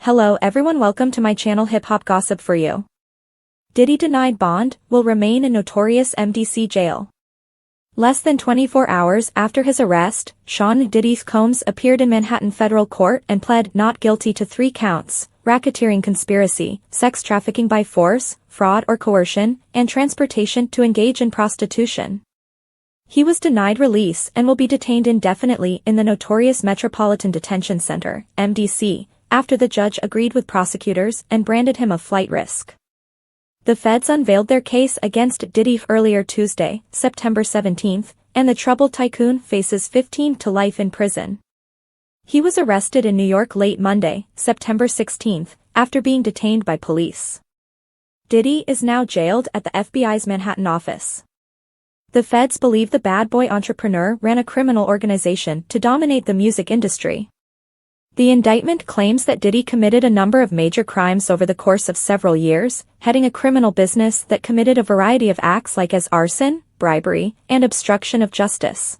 Hello everyone, welcome to my channel Hip Hop Gossip for you. Diddy denied bond, will remain in Notorious MDC jail. Less than 24 hours after his arrest, Sean Diddy Combs appeared in Manhattan federal court and pled not guilty to 3 counts, racketeering conspiracy, sex trafficking by force, fraud or coercion, and transportation to engage in prostitution. He was denied release and will be detained indefinitely in the Notorious Metropolitan Detention Center, MDC, after the judge agreed with prosecutors and branded him a flight risk. The feds unveiled their case against Diddy earlier Tuesday, September 17, and the troubled tycoon faces 15 to life in prison. He was arrested in New York late Monday, September 16, after being detained by police. Diddy is now jailed at the FBI's Manhattan office. The feds believe the bad boy entrepreneur ran a criminal organization to dominate the music industry. The indictment claims that Diddy committed a number of major crimes over the course of several years, heading a criminal business that committed a variety of acts like as arson, bribery, and obstruction of justice.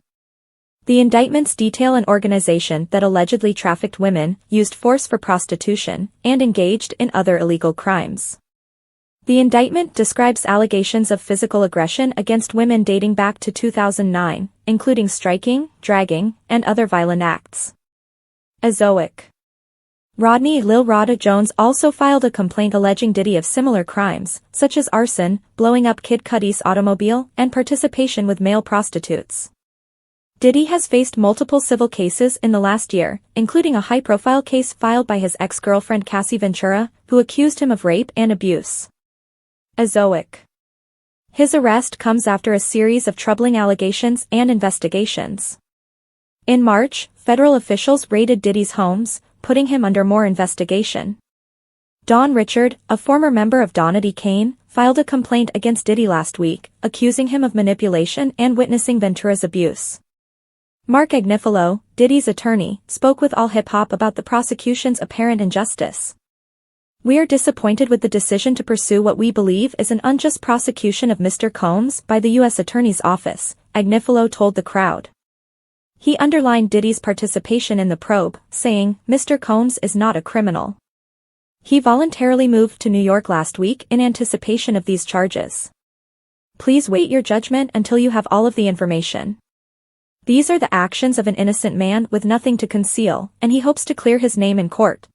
The indictments detail an organization that allegedly trafficked women, used force for prostitution, and engaged in other illegal crimes. The indictment describes allegations of physical aggression against women dating back to 2009, including striking, dragging, and other violent acts. Azoic. Rodney Lil Rada Jones also filed a complaint alleging Diddy of similar crimes, such as arson, blowing up Kid Cudi's automobile, and participation with male prostitutes. Diddy has faced multiple civil cases in the last year, including a high-profile case filed by his ex-girlfriend Cassie Ventura, who accused him of rape and abuse. Azoic. His arrest comes after a series of troubling allegations and investigations. In March, federal officials raided Diddy's homes, putting him under more investigation. Don Richard, a former member of Donady Kane, filed a complaint against Diddy last week, accusing him of manipulation and witnessing Ventura's abuse. Mark Agnifilo, Diddy's attorney, spoke with All Hip Hop about the prosecution's apparent injustice. "We are disappointed with the decision to pursue what we believe is an unjust prosecution of Mr. Combs by the U.S. Attorney's Office," Agnifilo told the crowd. He underlined Diddy's participation in the probe, saying, "Mr. Combs is not a criminal. He voluntarily moved to New York last week in anticipation of these charges. Please wait your judgment until you have all of the information. These are the actions of an innocent man with nothing to conceal, and he hopes to clear his name in court."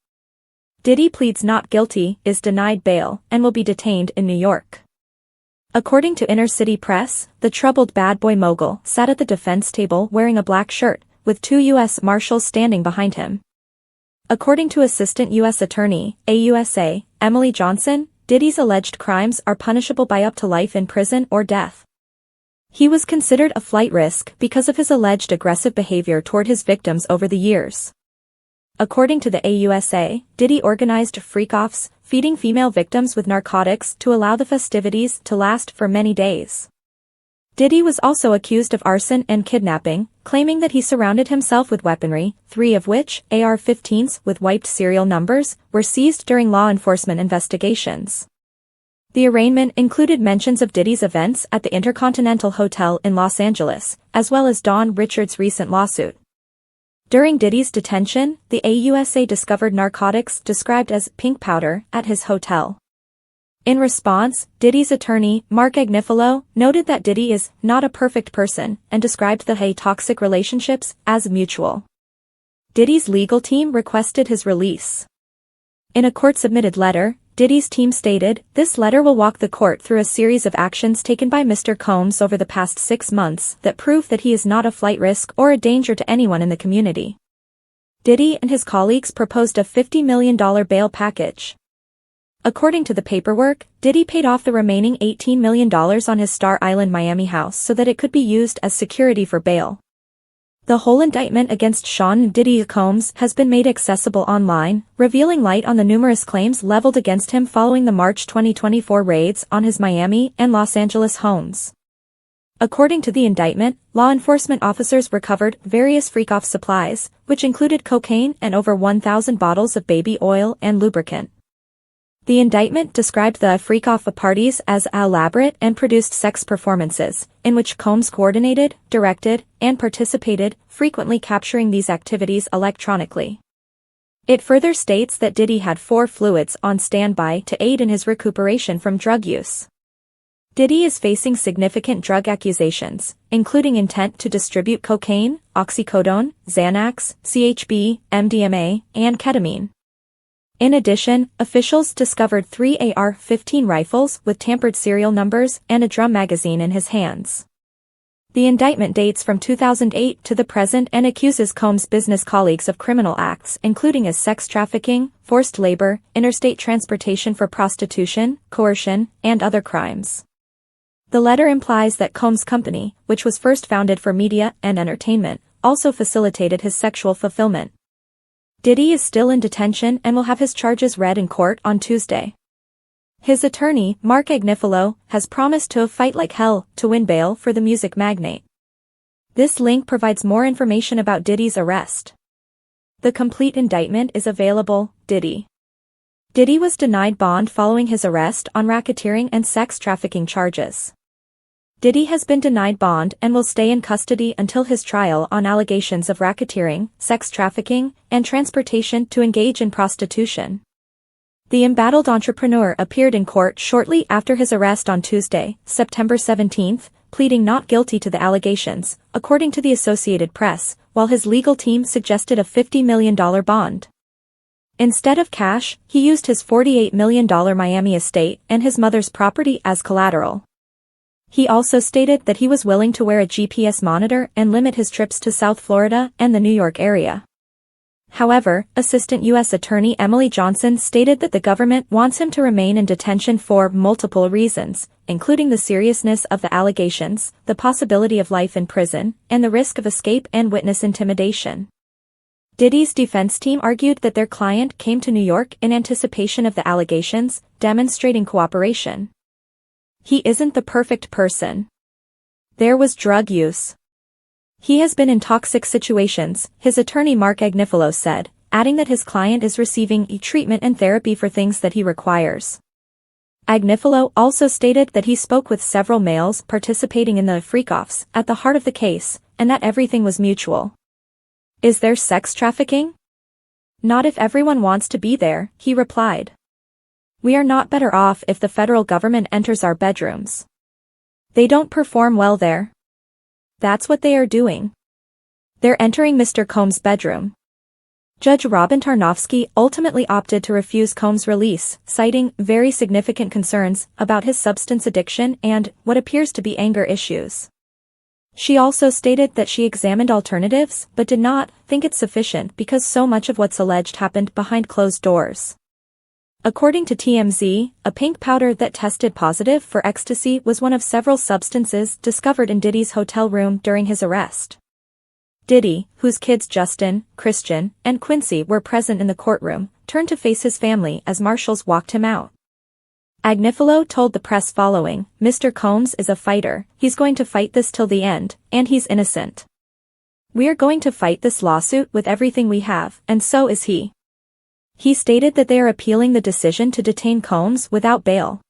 Diddy pleads not guilty, is denied bail, and will be detained in New York. According to Inner City Press, the troubled bad boy mogul sat at the defense table wearing a black shirt, with 2 U.S. Marshals standing behind him. According to Assistant U.S. Attorney, AUSA, Emily Johnson, Diddy's alleged crimes are punishable by up to life in prison or death. He was considered a flight risk because of his alleged aggressive behavior toward his victims over the years. According to the AUSA, Diddy organized freak-offs, feeding female victims with narcotics to allow the festivities to last for many days. Diddy was also accused of arson and kidnapping, claiming that he surrounded himself with weaponry, 3 of which, AR-15s with wiped serial numbers, were seized during law enforcement investigations. The arraignment included mentions of Diddy's events at the Intercontinental Hotel in Los Angeles, as well as Don Richard's recent lawsuit. During Diddy's detention, the AUSA discovered narcotics described as pink powder at his hotel. In response, Diddy's attorney, Mark Agnifilo, noted that Diddy is not a perfect person and described the toxic relationships as mutual. Diddy's legal team requested his release. In a court-submitted letter, Diddy's team stated, "This letter will walk the court through a series of actions taken by Mr. Combs over the past 6 months that prove that he is not a flight risk or a danger to anyone in the community." Diddy and his colleagues proposed a $50 million bail package. According to the paperwork, Diddy paid off the remaining $18 million on his Star Island Miami house so that it could be used as security for bail. The whole indictment against Sean Diddy Combs has been made accessible online, revealing light on the numerous claims leveled against him following the March 2024 raids on his Miami and Los Angeles homes. According to the indictment, law enforcement officers recovered various freak-off supplies, which included cocaine and over 1,000 bottles of baby oil and lubricant. The indictment described the freak-off parties as elaborate and produced sex performances, in which Combs coordinated, directed, and participated, frequently capturing these activities electronically. It further states that Diddy had 4 fluids on standby to aid in his recuperation from drug use. Diddy is facing significant drug accusations, including intent to distribute cocaine, oxycodone, Xanax, CHB, MDMA, and ketamine. In addition, officials discovered 3 AR-15 rifles with tampered serial numbers and a drum magazine in his hands. The indictment dates from 2008 to the present and accuses Combs' business colleagues of criminal acts including as sex trafficking, forced labor, interstate transportation for prostitution, coercion, and other crimes. The letter implies that Combs' company, which was first founded for media and entertainment, also facilitated his sexual fulfillment. Diddy is still in detention and will have his charges read in court on Tuesday. His attorney, Mark Agnifilo, has promised to fight like hell to win bail for the music magnate. This link provides more information about Diddy's arrest. The complete indictment is available. Diddy was denied bond following his arrest on racketeering and sex trafficking charges. Diddy has been denied bond and will stay in custody until his trial on allegations of racketeering, sex trafficking, and transportation to engage in prostitution. The embattled entrepreneur appeared in court shortly after his arrest on Tuesday, September 17, pleading not guilty to the allegations, according to the Associated Press, while his legal team suggested a $50 million bond. Instead of cash, he used his $48 million Miami estate and his mother's property as collateral. He also stated that he was willing to wear a GPS monitor and limit his trips to South Florida and the New York area. However, Assistant U.S. Attorney Emily Johnson stated that the government wants him to remain in detention for multiple reasons, including the seriousness of the allegations, the possibility of life in prison, and the risk of escape and witness intimidation. Diddy's defense team argued that their client came to New York in anticipation of the allegations, demonstrating cooperation. He isn't the perfect person. There was drug use. He has been in toxic situations, his attorney Mark Agnifilo said, adding that his client is receiving treatment and therapy for things that he requires. Agnifilo also stated that he spoke with several males participating in the freak-offs at the heart of the case, and that everything was mutual. Is there sex trafficking? Not if everyone wants to be there, he replied. We are not better off if the federal government enters our bedrooms. They don't perform well there. That's what they are doing. They're entering Mr. Combs' bedroom. Judge Robin Tarnofsky ultimately opted to refuse Combs' release, citing very significant concerns about his substance addiction and what appears to be anger issues. She also stated that she examined alternatives but did not think it sufficient because so much of what's alleged happened behind closed doors. According to TMZ, a pink powder that tested positive for ecstasy was one of several substances discovered in Diddy's hotel room during his arrest. Diddy, whose kids Justin, Christian, and Quincy were present in the courtroom, turned to face his family as marshals walked him out. Agnifilo told the press following, Mr. Combs is a fighter, he's going to fight this till the end, and he's innocent. We are going to fight this lawsuit with everything we have, and so is he. He stated that they are appealing the decision to detain Combs without bail.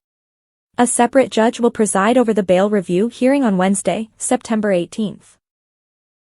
A separate judge will preside over the bail review hearing on Wednesday, September 18.